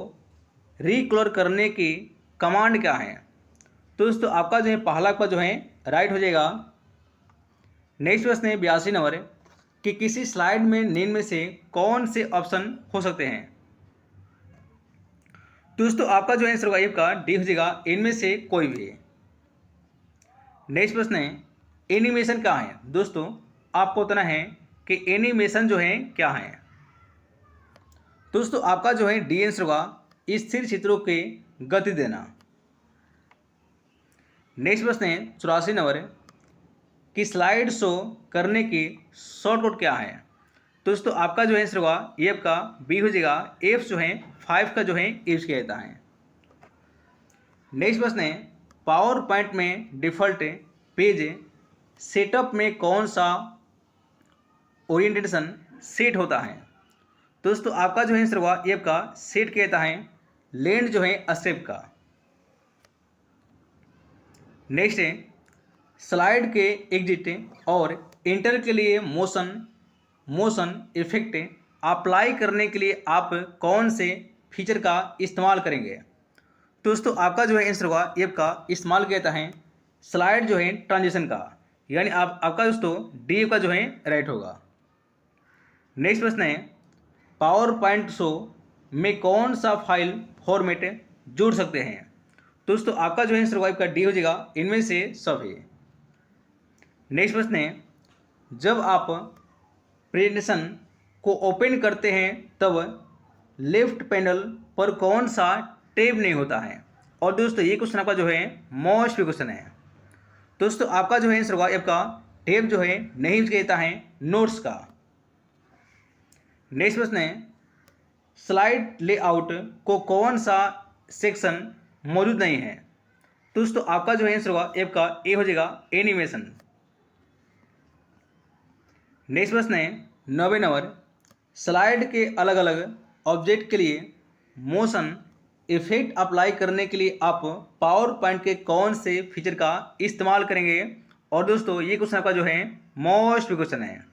रिकलर करने की कमांड क्या है। दोस्तों आपका जो है पहला आपका जो है राइट हो जाएगा। नेक्स्ट प्रश्न है 82 नंबर, कि किसी स्लाइड में निम्न में से कौन से ऑप्शन हो सकते हैं। दोस्तों आपका जो आंसर होगा का डी हो जाएगा, इनमें से कोई भी। नेक्स्ट प्रश्न है एनिमेशन क्या है। दोस्तों आपको बताना है कि एनिमेशन जो है क्या है। दोस्तों आपका जो है डी आंसर होगा स्थिर चित्रों के गति देना। नेक्स्ट प्रश्न है 84 नंबर कि स्लाइड शो करने की शॉर्टकट क्या है। तो दोस्तों आपका जो है आंसर होगा एफ का बी हो जाएगा, एफ जो है 5 का जो है यूज किया जाता है। नेक्स्ट प्रश्न है पावर पॉइंट में डिफॉल्ट पेज सेटअप में कौन सा ओरिएंटेशन सेट होता है। दोस्तों आपका जो है आंसर होगा एफ का सेट किया जाता है लेंड जो है अस्टेप का। नेक्स्ट है स्लाइड के एग्जिट और इंटर के लिए मोशन इफेक्ट अप्लाई करने के लिए आप कौन से फीचर का इस्तेमाल करेंगे। दोस्तों आपका जो है आंसर होगा एफ का इस्तेमाल किया जाता है स्लाइड जो है ट्रांजिशन का, यानी आपका दोस्तों डी का जो है राइट होगा। नेक्स्ट प्रश्न है पावर पॉइंट शो में कौन सा फाइल फॉर्मेट जोड़ सकते हैं। दोस्तों आपका जो है आंसर होगा एफ का डी हो जाएगा इनमें से सभी। नेक्स्ट प्रश्न है जब आप प्रेजेंटेशन को ओपन करते हैं तब लेफ्ट पैनल पर कौन सा टैब नहीं होता है। और दोस्तों ये क्वेश्चन आपका जो है मोस्ट क्वेश्चन है। दोस्तों आपका जो है आंसर होगा एफ का टैब जो है नहीं यूज किया जाता है नोट्स का। नेक्स्ट प्रश्न है स्लाइड लेआउट को कौन सा सेक्शन मौजूद नहीं है। दोस्तों आपका जो है आंसर होगा एफ का ए हो जाएगा एनिमेशन। नेक्स्ट प्रश्न है 90 नंबर स्लाइड के अलग अलग ऑब्जेक्ट के लिए मोशन इफेक्ट अप्लाई करने के लिए आप पावर पॉइंट के कौन से फीचर का इस्तेमाल करेंगे। और दोस्तों ये क्वेश्चन आपका जो है मोस्ट क्वेश्चन है।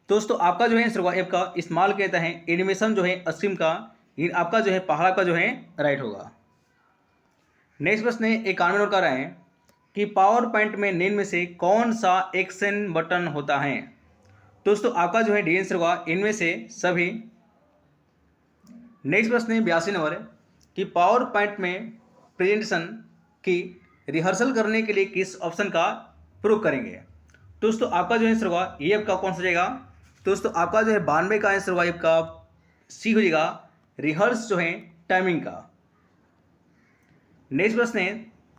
दोस्तों आपका जो है आंसर होगा एफ का इस्तेमाल किया जाता है एनिमेशन जो है अस्ट्रीम का, ये आपका जो है पहाड़ा का जो है राइट होगा। नेक्स्ट प्रश्न है 91 नंबर का रहा है कि पावर पॉइंट में निम्न में से कौन सा एक्शन बटन होता है। दोस्तों आपका जो है डी आंसर होगा इनमें से सभी। नेक्स्ट प्रश्न है 82 नंबर कि पावर पॉइंट में प्रेजेंटेशन की रिहर्सल करने के लिए किस ऑप्शन का प्रयोग करेंगे। दोस्तों आपका जो आंसर होगा ये आपका कौन सा जाएगा। दोस्तों आपका जो है 92 का आंसर होगा आपका सी हो जाएगा रिहर्स जो है टाइमिंग का। नेक्स्ट प्रश्न है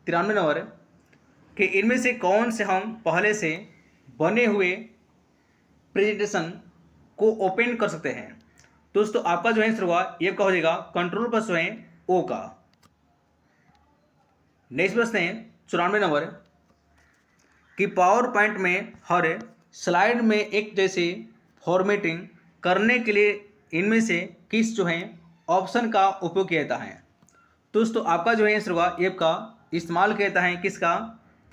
93 नंबर कि इनमें से कौन से हम पहले से बने हुए प्रेजेंटेशन को ओपन कर सकते हैं। दोस्तों आपका जो है आंसर होगा ये का हो जाएगा कंट्रोल प्लस जो है ओ का। नेक्स्ट प्रश्न है 94 नंबर कि पावर पॉइंट में हर स्लाइड में एक जैसे फॉर्मेटिंग करने के लिए इनमें से किस जो है ऑप्शन का उपयोग किया जाता है। दोस्तों आपका जो है आंसर होगा एफ का इस्तेमाल किया जाता है किसका।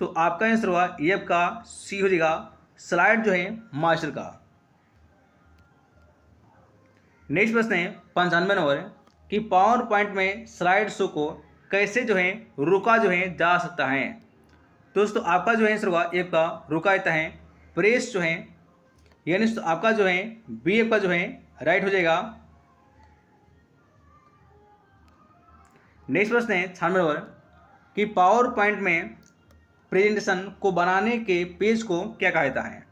तो आपका आंसर होगा एफ का सी हो जाएगा स्लाइड जो है मास्टर का। नेक्स्ट प्रश्न है 95 नंबर कि पावर पॉइंट में स्लाइड शो को कैसे जो है रोका जो है जा सकता है। दोस्तों आपका जो है आंसर होगा एफ का रोका जाता है प्रेस जो है, यानी आपका जो है बी एफ का जो है राइट हो जाएगा। नेक्स्ट प्रश्न है 96 नंबर कि पावर पॉइंट में प्रेजेंटेशन को बनाने के पेज को क्या कहा जाता है।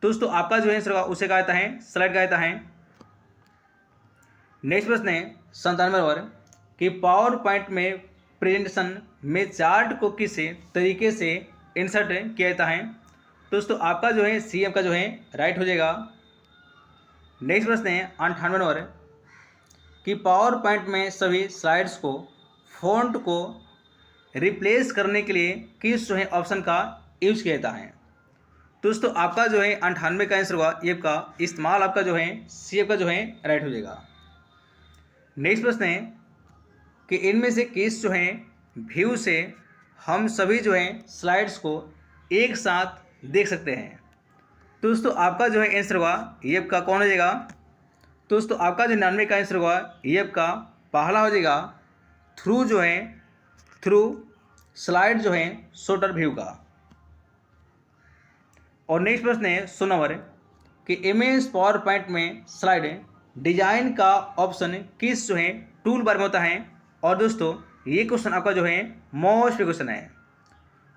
दोस्तों आपका जो है आंसर होगा उसे कहा जाता है स्लाइड कहा जाता है। नेक्स्ट प्रश्न है 97 नंबर कि पावर पॉइंट में प्रेजेंटेशन में चार्ट को किस तरीके से इंसर्ट किया जाता है। दोस्तों आपका जो है सी एफ का जो है राइट हो जाएगा। नेक्स्ट प्रश्न है 98 नंबर कि पावर पॉइंट में सभी स्लाइड्स को फॉन्ट को रिप्लेस करने के लिए किस जो है ऑप्शन का यूज किया जाता है। दोस्तों आपका जो है 98 का आंसर होगा एफ का इस्तेमाल आपका जो है सी एफ का जो है राइट हो जाएगा। नेक्स्ट प्रश्न है कि इनमें से किस जो है व्यू से हम सभी जो है स्लाइड्स को एक साथ देख सकते हैं। दोस्तों आपका जो है आंसर होगा एफ का कौन हो जाएगा। दोस्तों आपका जो 99 का आंसर होगा एफ का पहला हो जाएगा थ्रू स्लाइड जो है शॉर्टर व्यू का। और नेक्स्ट प्रश्न है 100 नंबर कि इमेज पावर पॉइंट में स्लाइड डिजाइन का ऑप्शन किस जो है टूल बार में होता है। और दोस्तों ये क्वेश्चन आपका जो है मोस्ट क्वेश्चन है।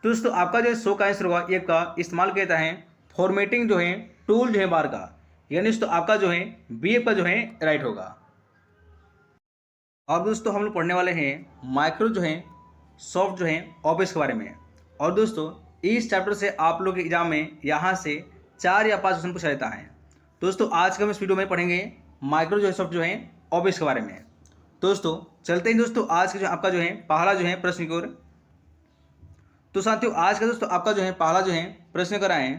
दोस्तों आपका जो है 100 का आंसर होगा एक का इस्तेमाल किया जाता है फॉर्मेटिंग जो है टूल जो है बार का, यानी दोस्तों आपका जो है बी एफ का जो है राइट होगा। अब दोस्तों हम लोग पढ़ने वाले हैं माइक्रो जो है सॉफ्ट जो है ऑफिस के बारे में। और दोस्तों इस चैप्टर से आप लोग के एग्जाम में यहाँ से 4 या 5 क्वेश्चन पूछा जाता है। दोस्तों आज के हम इस वीडियो में पढ़ेंगे माइक्रोसॉफ्ट जो है ऑफिस के बारे में। दोस्तों चलते हैं दोस्तों आज के जो आपका जो है पहला जो है प्रश्न की ओर। तो साथियों आज का दोस्तों आपका जो है पहला जो है प्रश्न करा है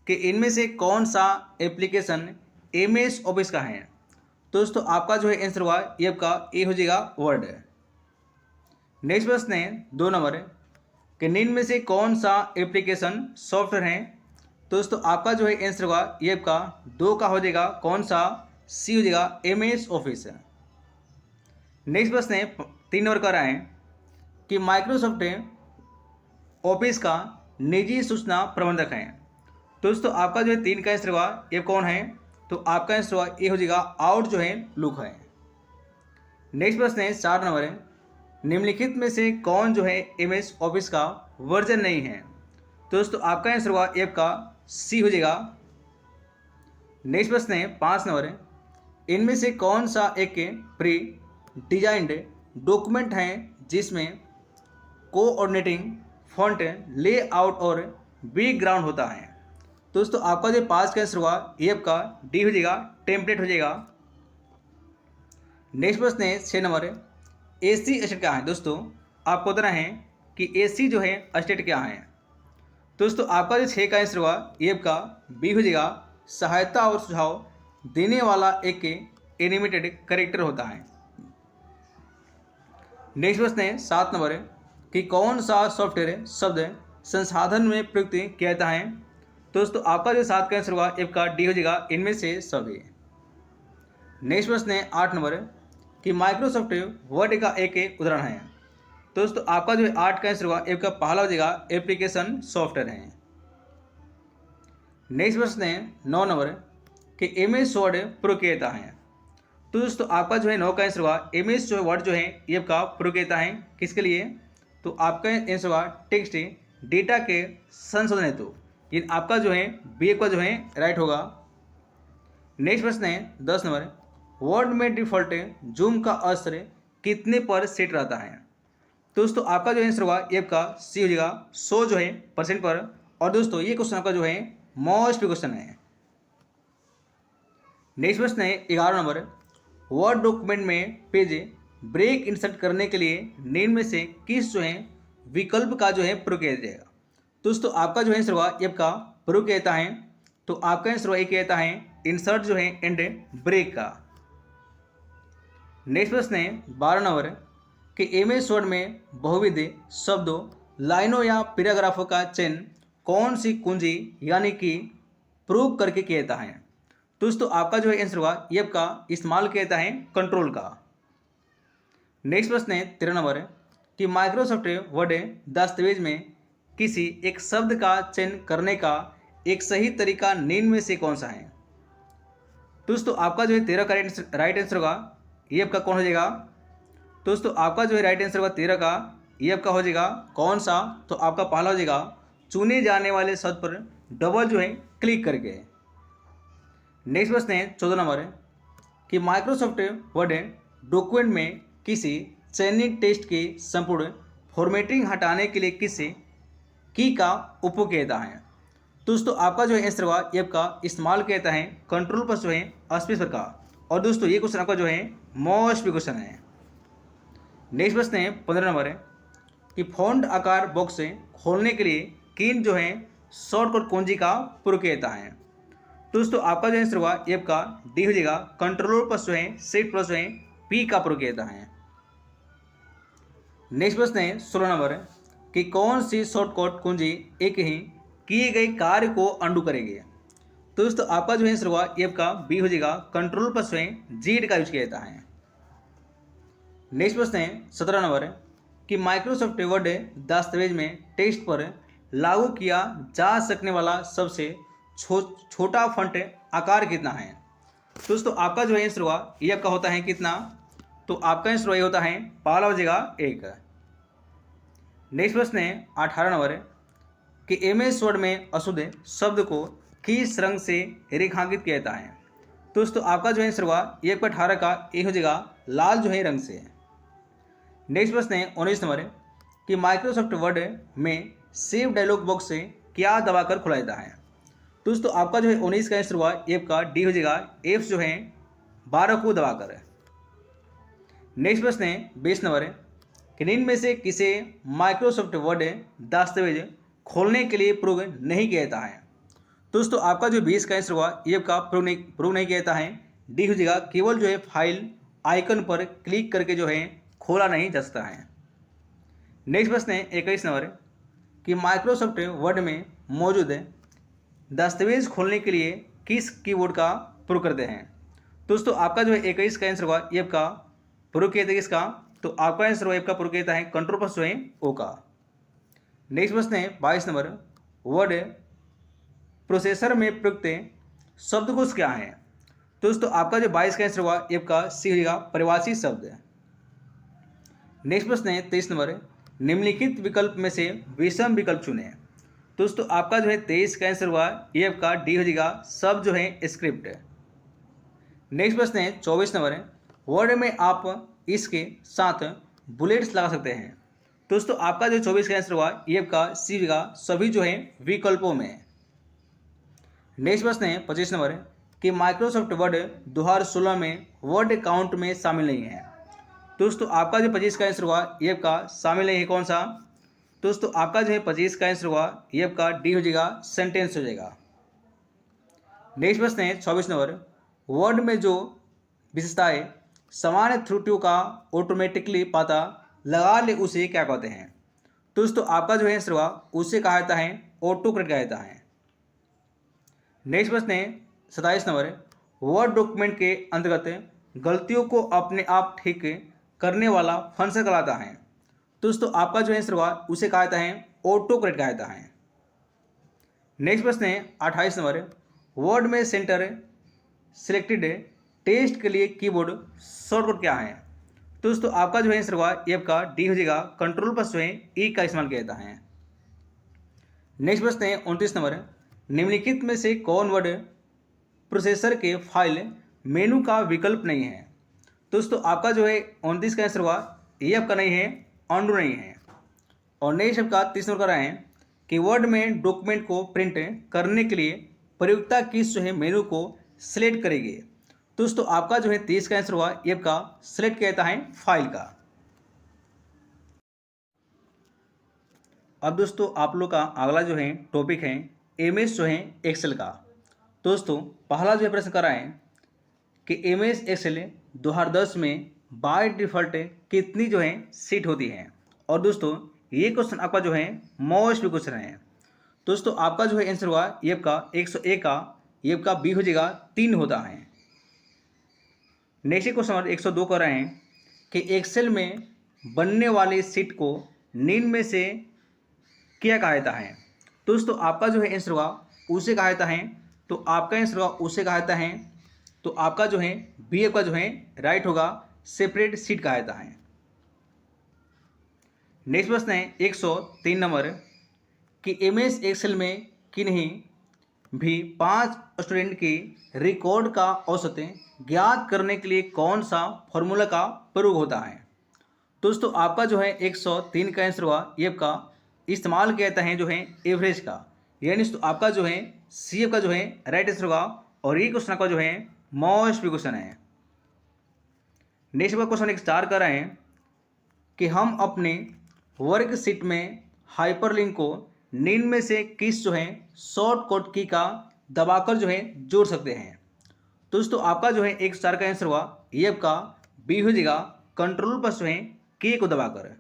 कि इनमें से कौन सा एप्लीकेशन MS ऑफिस का है। तो दोस्तों आपका जो है आंसर हुआ ये आपका ए हो जाएगा वर्ड। नेक्स्ट प्रश्न है 2 नंबर कि निम्न में से कौन सा एप्लीकेशन सॉफ्टवेयर है। तो दोस्तों आपका जो है आंसर हुआ ये आपका 2 का हो जाएगा कौन सा, सी हो जाएगा MS ऑफिस। नेक्स्ट प्रश्न है 3 नंबर का रहा है कि माइक्रोसॉफ्ट ऑफिस का निजी सूचना प्रबंधक है। तो दोस्तों आपका जो है 3 का आंसर हुआ ये कौन है, तो आपका आंसर हुआ ये हो जाएगा आउट जो है लुक है। नेक्स्ट प्रश्न है 4 नंबर है निम्नलिखित में से कौन जो है MS ऑफिस का वर्जन नहीं है। तो दोस्तों आपका आंसर हुआ ये आपका सी हो जाएगा। नेक्स्ट प्रश्न है 5 नंबर है इनमें से कौन सा एक प्री डिजाइंड डॉक्यूमेंट है जिसमें कोऑर्डिनेटिंग फॉन्ट लेआउट और बैकग्राउंड होता है। दोस्तों आपका जो 5 का आंसर हुआ ये आपका डी हो जाएगा टेम्पलेट हो जाएगा। नेक्स्ट प्रश्न है 6 नंबर AC स्टेट क्या है। दोस्तों आपको बताना है कि AC जो है स्टेट क्या है। दोस्तों आपका जो 6 का आंसर हुआ ये आपका बी हो जाएगा सहायता और सुझाव देने वाला एक एनिमेटेड कैरेक्टर होता है। नेक्स्ट प्रश्न है 7 नंबर कि कौन सा सॉफ्टवेयर शब्द संसाधन में प्रयुक्त किया जाता है। दोस्तों आपका जो 7 का आंसर हुआ आपका डी हो जाएगा इनमें से सभी। नेक्स्ट प्रश्न है 8 नंबर कि माइक्रोसॉफ्ट वर्ड का एक उदाहरण है। दोस्तों आपका जो 8 का आंसर हुआ आपका पहला हो जाएगा एप्लीकेशन सॉफ्टवेयर है। नेक्स्ट प्रश्न है 9 नंबर कि MS वर्ड प्रयोग किया जाता है। तो दोस्तों आपका जो है 9 का आंसर हुआ MS जो वर्ड जो है ये आपका प्रयोग किया जाता है किसके लिए, तो आपका आंसर हुआ टेक्स्ट डेटा के संशोधन हेतु। ये आपका जो है बी का जो है राइट होगा। नेक्स्ट प्रश्न है 10 नंबर वर्ड में डिफॉल्ट जूम का असर कितने पर सेट रहता है। दोस्तों आपका जो आंसर हुआ ये आपका सी हो जाएगा 100 जो है % पर। और दोस्तों ये क्वेश्चन आपका जो है मोस्ट क्वेश्चन है। नेक्स्ट प्रश्न है 11 नंबर वर्ड डॉक्यूमेंट में पेज ब्रेक इंसर्ट करने के लिए निम्न में से किस जो है विकल्प का जो है प्रयोग किया जाएगा। दोस्तों आपका जो है आंसर हुआ ये आपका प्रयोग किया जाता है, तो आपका आंसर हुआ ये किया जाता है इंसर्ट जो है एंड ब्रेक का। नेक्स्ट प्रश्न है 12 नंबर कि MS वर्ड में बहुविध शब्दों लाइनों या पैराग्राफों का चयन कौन सी कुंजी यानी कि प्रूव करके किया जाता है। दोस्तों आपका जो है आंसर हुआ ये आपका इस्तेमाल किया जाता है कंट्रोल का। नेक्स्ट प्रश्न है 13 नंबर कि माइक्रोसॉफ्ट वर्ड दस्तावेज में किसी एक शब्द का चयन करने का एक सही तरीका निम्न में से कौन सा है। दोस्तों आपका जो है 13 का राइट आंसर होगा ये आपका कौन हो जाएगा। दोस्तों आपका जो है राइट आंसर होगा 13 का ये आपका हो जाएगा कौन सा, तो आपका पहला हो जाएगा चुने जाने वाले शब्द पर डबल जो है क्लिक करके। नेक्स्ट प्रश्न है 14 नंबर कि माइक्रोसॉफ्ट वर्ड डॉक्यूमेंट में किसी चयनित टेक्स्ट की संपूर्ण फॉर्मेटिंग हटाने के लिए किस की का उपयोग किया जाता है। दोस्तों आपका जो है आंसर हुआ ये आपका इस्तेमाल किया जाता है कंट्रोल पर जो है स्पेस पर का। और दोस्तों ये क्वेश्चन आपका जो है मोस्ट क्वेश्चन है। नेक्स्ट प्रश्न है 15 नंबर कि फॉन्ट आकार बॉक्स से खोलने के लिए किन जो है शॉर्टकट कुंजी का प्रयोग किया जाता है। दोस्तों आपका जो आंसर हुआ ये आपका डी हो जाएगा कंट्रोल प्लस जो है सेट प्लस जो है पी का प्रयोग किया जाता है। नेक्स्ट प्रश्न है 16 नंबर कि कौन सी शॉर्टकट कुंजी एक ही किए गए कार्य को अंडू करेगी। दोस्तों आपका जो आंसर हुआ ये आपका बी हो जाएगा कंट्रोल प्लस में जेड का यूज किया जाता है। नेक्स्ट प्रश्न है 17 नंबर कि माइक्रोसॉफ्ट वर्ड दस्तावेज में टेक्स्ट पर लागू किया जा सकने वाला सबसे छोटा फॉन्ट आकार कितना है। दोस्तों आपका जो आंसर हुआ ये आपका होता है कितना, तो आपका आंसर ये होता है पहला हो जाएगा 1। नेक्स्ट प्रश्न है 18 नंबर कि MS वर्ड में अशुद्ध शब्द को किस रंग से रेखांकित किया जाता है। दोस्तों आपका जो आंसर हुआ ये 18 का ए हो जाएगा लाल जो है रंग से। नेक्स्ट प्रश्न है 19 नंबर कि माइक्रोसॉफ्ट वर्ड में सेव डायलॉग बॉक्स से क्या दबाकर खुला जाता है? दोस्तों आपका जो है 19 का आंसर हुआ एफ का डी हो जाएगा, एफ जो है 12 को दबाकर। नेक्स्ट प्रश्न है 20 नंबर कि निम्न में से किसे माइक्रोसॉफ्ट वर्ड दस्तावेज खोलने के लिए प्रयोग नहीं किया जाता है? दोस्तों आपका जो 20 का आंसर हुआ एफ का प्रयोग नहीं किया जाता है, डी हो जाएगा, केवल जो है फाइल आइकन पर क्लिक करके जो है खोला नहीं जा सकता है। नेक्स्ट प्रश्न है 21 नंबर कि माइक्रोसॉफ्ट वर्ड में मौजूद दस्तावेज खोलने के लिए किस कीबोर्ड का प्रयोग करते हैं? दोस्तों आपका जो है 21 का आंसर हुआ एफ का प्रयोग किया था किसका? तो आपका आंसर हुआ एफ का प्रयोग किया था है कंट्रोल प्लस जो है ओ का। नेक्स्ट प्रश्न है 22 नंबर वर्ड प्रोसेसर में प्रयुक्त शब्दकोश क्या है? दोस्तों आपका जो 22 का आंसर हुआ एफ का सी हो जाएगा, परिभाषित शब्द। नेक्स्ट प्रश्न है 23 नंबर निम्नलिखित विकल्प में से विषम विकल्प चुने। दोस्तों आपका जो है 23 का आंसर हुआ एफ का डी हो जाएगा, सब जो है स्क्रिप्ट। नेक्स्ट प्रश्न है 24 नंबर वर्ड में आप इसके साथ बुलेट्स लगा सकते हैं। दोस्तों आपका जो 24 का आंसर हुआ एफ का सी हो जाएगा, सभी जो है विकल्पों में। नेक्स्ट प्रश्न है 25 नंबर कि माइक्रोसॉफ्ट वर्ड 2016 में वर्ड काउंट में शामिल नहीं है। दोस्तों आपका जो 25 का आंसर हुआ एफ का शामिल नहीं है, कौन सा? दोस्तों आपका जो है 25 का आंसर हुआ एफ का डी हो जाएगा, सेंटेंस हो जाएगा। नेक्स्ट प्रश्न है 24 नंबर वर्ड में जो विशेषताएं सामान्य त्रुटियों का ऑटोमेटिकली पता लगा ले उसे क्या कहते हैं? दोस्तों आपका जो है आंसर हुआ उसे कहा जाता है ऑटो करेक्ट कहा जाता है। नेक्स्ट प्रश्न है 27 नंबर वर्ड डॉक्यूमेंट के अंतर्गत गलतियों को अपने आप ठीक करने वाला फंक्शन कहलाता है। दोस्तों आपका जो आंसर हुआ उसे कहा जाता है ऑटो करेक्ट कहा जाता है। नेक्स्ट प्रश्न है 28 नंबर वर्ड में सेंटर सिलेक्टेड टेस्ट के लिए कीबोर्ड शॉर्टकट क्या है? दोस्तों आपका जो है आंसर हुआ एफ का डी हो जाएगा, कंट्रोल प्लस जो है ई का इस्तेमाल किया जाता है। नेक्स्ट प्रश्न है 29 नंबर निम्नलिखित में से कौन वर्ड प्रोसेसर के फाइल मेनू का विकल्प नहीं है? दोस्तों आपका जो है 29 का आंसर हुआ एफ का नहीं है, अंडू नहीं है। और नेक्स्ट आपका 30 नंबर का रहा है कि वर्ड में डॉक्यूमेंट को प्रिंट करने के लिए प्रयुक्ता किस जो है मेनू को सिलेक्ट करेगी? दोस्तों आपका जो है 30 का आंसर हुआ एफ का सिलेक्ट किया जाता है फाइल का। अब दोस्तों आप लोग का अगला जो है टॉपिक है एमएस जो है एक्सेल का। दोस्तों पहला जो है प्रश्न करा है कि एमएस एक्सेल 2010 में बाय डिफॉल्ट कितनी जो है सीट होती है? और दोस्तों ये क्वेश्चन आपका जो है मोस्ट क्वेश्चन है। दोस्तों आपका जो है आंसर हुआ एफ का 101 का, एफ का बी हो जाएगा 3 होता है। नेक्स्ट क्वेश्चन नंबर 102 कर रहे हैं कि एक्सेल में बनने वाले सीट को निम्न में से क्या कहा जाता है? दोस्तों आपका जो है आंसर हुआ उसे कहा जाता है, तो आपका आंसर हुआ उसे कहा जाता है, तो आपका जो है बी एफ का जो है राइट होगा, सेपरेट सीट कहा जाता है। नेक्स्ट प्रश्न है 103 नंबर कि एमएस एक्सेल में किन्हीं भी 5 स्टूडेंट की रिकॉर्ड का औसत ज्ञात करने के लिए कौन सा फॉर्मूला का प्रयोग होता है? दोस्तों आपका जो है 103 का आंसर हुआ एफ का इस्तेमाल किया जाता है जो है एवरेज का, यानी तो आपका जो है सी एफ का जो है राइट आंसर होगा। और ये क्वेश्चन आपका जो है मोस्ट क्वेश्चन है। नेक्स्ट क्वेश्चन एक स्टार कर रहे हैं कि हम अपने वर्कशीट में हाइपरलिंक को निम्न में से किस जो है शॉर्टकट की का दबाकर जो है जोड़ सकते हैं? दोस्तों आपका जो है 1 स्टार का आंसर हुआ एफ का बी हो जाएगा, कंट्रोल प्लस जो है के को दबाकर।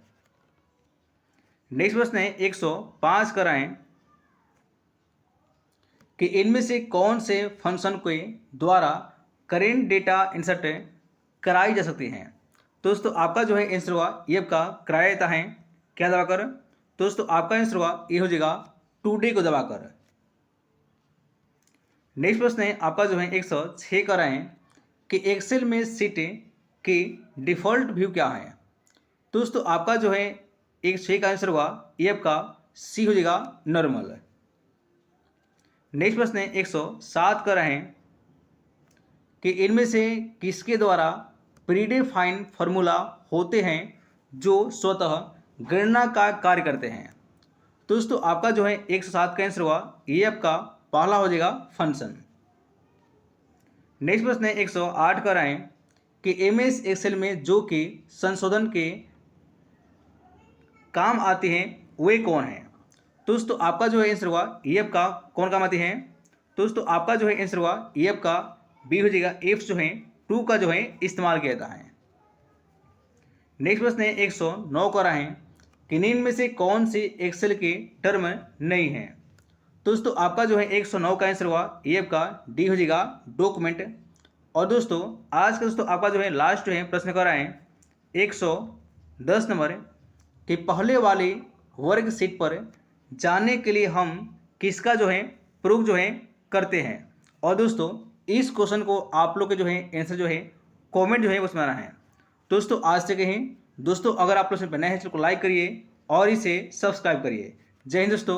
नेक्स्ट प्रश्न है 105 कर रहे हैं कि इनमें से कौन से फंक्शन के द्वारा करेंट डेटा इंसर्ट कराई जा सकती हैं? दोस्तों आपका जो है आंसर हुआ एफ का कराया जाता है क्या दबाकर? दोस्तों आपका आंसर हुआ ये हो जाएगा टुडे को दबाकर। नेक्स्ट प्रश्न है आपका जो है 106 कर रहे हैं कि एक्सेल में सीट की डिफ़ॉल्ट व्यू क्या है? दोस्तों आपका जो है 106 का आंसर हुआ एफ का सी हो जाएगा, नॉर्मल। नेक्स्ट प्रश्न है 107 कर रहे हैं कि इनमें से किसके द्वारा प्रीडिफाइन फार्मूला होते हैं जो स्वतः गणना का कार्य करते हैं? तो दोस्तों आपका जो है 107 का आंसर हुआ, ये आपका पहला हो जाएगा फंक्शन। नेक्स्ट प्रश्न है 108 का है कि एमएस एक्सेल में जो कि संशोधन के काम आते हैं वे कौन है। तो दोस्तों आपका जो है आंसर हुआ, ये आपका कौन काम आते हैं। तो दोस्तों आपका जो है आंसर हुआ, ये आपका बी हो जाएगा, एफ जो है टू का जो है इस्तेमाल किया जाता है। नेक्स्ट प्रश्न है 109 का है कि निम्न में से कौन सी एक्सेल के टर्म नहीं है। तो दोस्तों आपका जो है 109 का आंसर हुआ, ये आपका डी हो जाएगा, डॉक्यूमेंट। और दोस्तों आज का दोस्तों आपका जो है लास्ट जो है प्रश्न कर रहा है 110 नंबर कि पहले वाले वर्ग सीट पर जाने के लिए हम किसका जो है प्रयोग जो है करते हैं। और दोस्तों इस क्वेश्चन को आप लोग के जो है आंसर जो है कमेंट जो है उसमें आना है। दोस्तों आज से कहें दोस्तों, अगर आप लोग इसमें नए हैं चैनल को लाइक करिए और इसे सब्सक्राइब करिए। जय हिंद दोस्तों।